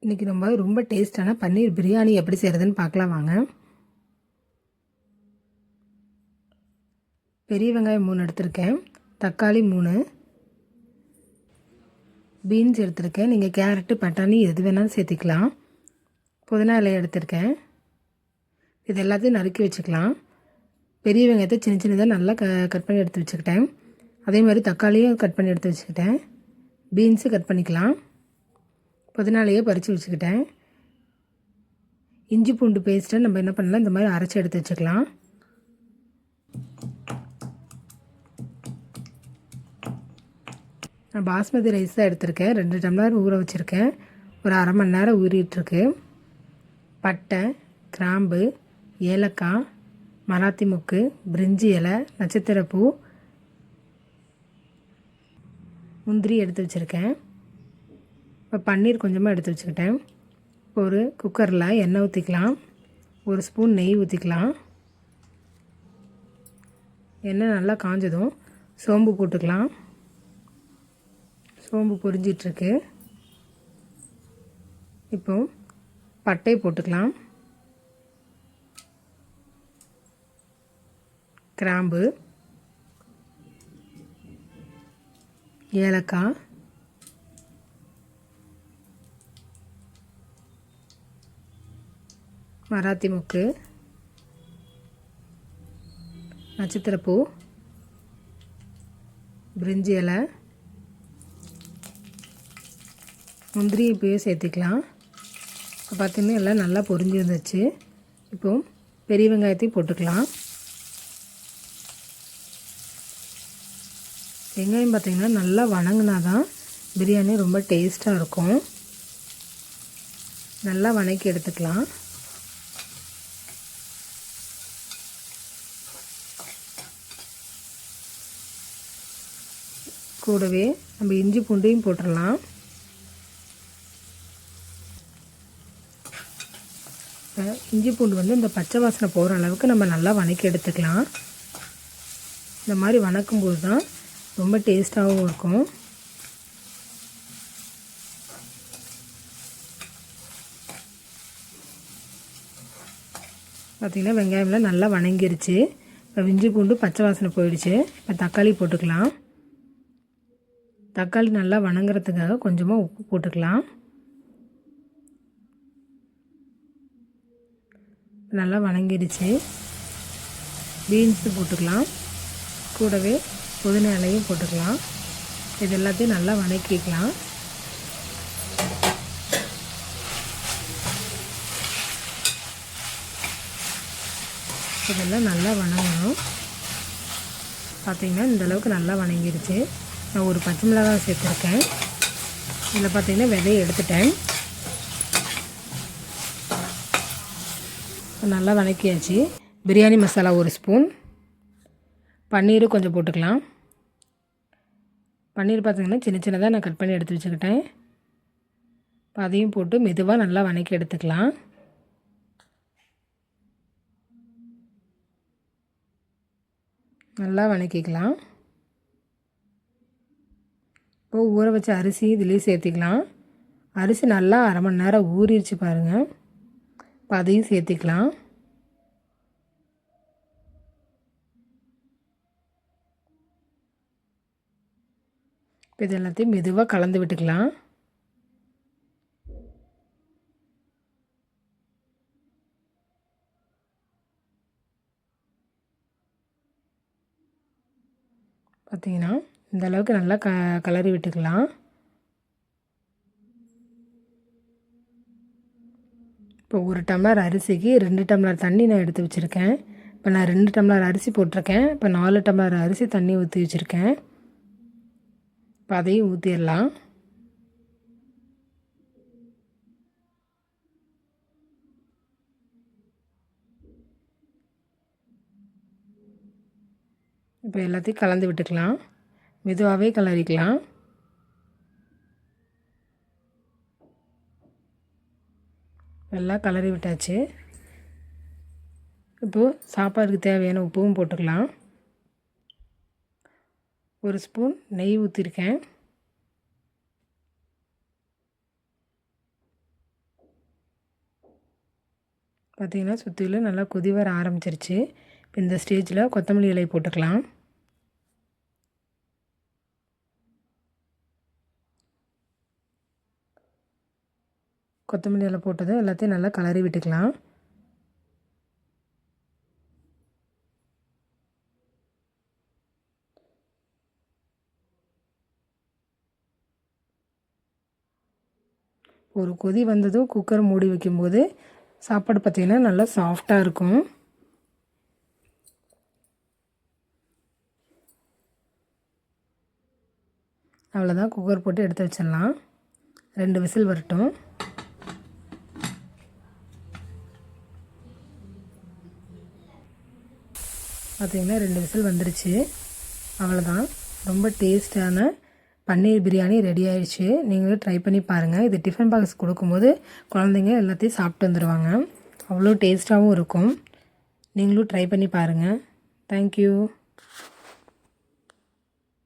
இன்றைக்கி நம்ம ரொம்ப டேஸ்டான பன்னீர் பிரியாணி எப்படி செய்கிறதுன்னு பார்க்கலாம் வாங்க. பெரிய வெங்காயம் 3 எடுத்திருக்கேன், தக்காளி 3, பீன்ஸ் எடுத்திருக்கேன். நீங்கள் கேரட்டு பட்டாணி எது வேணாலும் சேர்த்திக்கலாம். புதினா இலை எடுத்திருக்கேன். இது எல்லாத்தையும் நறுக்கி வச்சுக்கலாம். பெரிய வெங்காயத்தை சின்ன சின்னதாக நல்லா கட் பண்ணி எடுத்து வச்சுக்கிட்டேன். அதே மாதிரி தக்காளியும் கட் பண்ணி எடுத்து வச்சுக்கிட்டேன். பீன்ஸு கட் பண்ணிக்கலாம். புதினா இலையை பறித்து வச்சுக்கிட்டேன். இஞ்சி பூண்டு பேஸ்ட்டை நம்ம என்ன பண்ணலாம், இந்த மாதிரி அரைச்சி எடுத்து வச்சுக்கலாம். நான் பாஸ்மதி ரைஸ் தான் எடுத்திருக்கேன். 2 டம்ளர் ஊற வச்சுருக்கேன். ஒரு அரை மணி நேரம் ஊறிட்டுருக்கு. பட்டை, கிராம்பு, ஏலக்காய், மராத்தி மொக்கு, பிரிஞ்சி இலை, நட்சத்திரப்பூ, முந்திரி எடுத்து வச்சுருக்கேன். இப்போ பன்னீர் கொஞ்சமாக எடுத்து வச்சுக்கிட்டேன். ஒரு குக்கரில் எண்ணெய் ஊற்றிக்கலாம். 1 ஸ்பூன் நெய் ஊற்றிக்கலாம். எண்ணெய் நல்லா காஞ்சதும் சோம்பு போட்டுக்கலாம். சோம்பு பொரிஞ்சிட்ருக்கு. இப்போ பட்டை போட்டுக்கலாம். கிராம்பு, ஏலக்காய், மராத்தி மொக்கு, நட்சத்திரப்பூ, பிரிஞ்சி இலை, முந்திரி இப்போயே சேர்த்துக்கலாம். இப்போ பார்த்திங்கன்னா எல்லாம் நல்லா பொரிஞ்சு வந்துச்சு. இப்போது பெரிய வெங்காயத்தையும் போட்டுக்கலாம். வெங்காயம் பார்த்திங்கன்னா நல்லா வணங்கினா தான் பிரியாணி ரொம்ப டேஸ்ட்டாக இருக்கும். நல்லா வணக்கி எடுத்துக்கலாம். கூடவே நம்ம இஞ்சி பூண்டையும் போட்டுடலாம். இஞ்சி பூண்டு வந்து இந்த பச்சை வாசனை போகிற அளவுக்கு நம்ம நல்லா வணக்கி எடுத்துக்கலாம். இந்த மாதிரி வணக்கும்போது தான் ரொம்ப டேஸ்ட்டாகவும் இருக்கும். பார்த்திங்கன்னா வெங்காயம்லாம் நல்லா வணங்கிருச்சு. இப்போ இஞ்சி பூண்டு பச்சை வாசனை போயிடுச்சு. இப்போ தக்காளி போட்டுக்கலாம். தக்காளி நல்லா வணங்குறதுக்காக கொஞ்சமாக உப்பு போட்டுக்கலாம். நல்லா வணங்கிடுச்சு. பீன்ஸு போட்டுக்கலாம். கூடவே புதினா இலையும் போட்டுக்கலாம். இது எல்லாத்தையும் நல்லா வணக்கிக்கலாம். இதெல்லாம் நல்லா வணங்கணும். பார்த்திங்கன்னா இந்தளவுக்கு நல்லா வணங்கிடுச்சு. நான் ஒரு பச்சை மிளகாய் சேர்த்துருக்கேன். இதில் பார்த்திங்கன்னா விதையை எடுத்துட்டேன். நல்லா வணக்கியாச்சு. பிரியாணி மசாலா 1 ஸ்பூன், பன்னீர் கொஞ்சம் போட்டுக்கலாம். பன்னீர் பார்த்திங்கன்னா சின்ன சின்னதாக நான் கட் பண்ணி எடுத்து வச்சுக்கிட்டேன். அதையும் போட்டு மெதுவாக நல்லா வணக்கி எடுத்துக்கலாம். நல்லா வணக்கிக்கலாம். இப்போ ஊற வச்ச அரிசி இதிலே சேர்த்திக்கலாம். அரிசி நல்லா அரை மணி நேரம் ஊறிடுச்சு பாருங்கள். இப்போ அதையும் சேர்த்திக்கலாம். இப்போ இது எல்லாத்தையும் மெதுவாக கலந்து விட்டுக்கலாம். பார்த்திங்கன்னா இந்த அளவுக்கு நல்லா கலரி விட்டுக்கலாம். இப்போ 1 டம்ளர் அரிசிக்கு 2 டம்ளர் தண்ணி நான் எடுத்து வச்சுருக்கேன். இப்போ நான் 2 டம்ளர் அரிசி போட்டிருக்கேன். இப்போ 4 டம்ளர் அரிசி தண்ணி ஊற்றி வச்சுருக்கேன். இப்போ அதையும் ஊற்றிடலாம். இப்போ எல்லாத்தையும் கலந்து விட்டுக்கலாம். மெதுவாகவே கலரிக்கலாம். நல்லா கலரி விட்டாச்சு. இப்போது சாப்பாடுக்கு தேவையான உப்பும் போட்டுக்கலாம். 1 ஸ்பூன் நெய் ஊற்றிருக்கேன். பார்த்திங்கன்னா சுற்றிலும் நல்லா கொதி வர ஆரம்பிச்சிருச்சு. இப்போ இந்த ஸ்டேஜில் கொத்தமல்லி இலை போட்டுக்கலாம். கொத்தமல்லி இலை போட்டதும் எல்லாத்தையும் நல்லா கலரி விட்டுக்கலாம். ஒரு கொதி வந்ததும் குக்கர் மூடி வைக்கும்போது சாப்பாடு பார்த்திங்கன்னா நல்லா சாஃப்டாக இருக்கும். அவ்வளோதான், குக்கர் போட்டு எடுத்து வச்சிடலாம். 2 விசில் வரட்டும். பார்த்திங்கன்னா 2 விசில் வந்துடுச்சு. அவ்வளோதான், ரொம்ப டேஸ்டான பன்னீர் பிரியாணி ரெடி ஆயிடுச்சு. நீங்களும் ட்ரை பண்ணி பாருங்கள். இது டிஃபன் பாக்ஸ் கொடுக்கும்போது குழந்தைங்க எல்லாத்தையும் சாப்பிட்டு வந்துடுவாங்க. அவ்வளோ டேஸ்ட்டாகவும் இருக்கும். நீங்களும் ட்ரை பண்ணி பாருங்கள். தேங்க்யூ.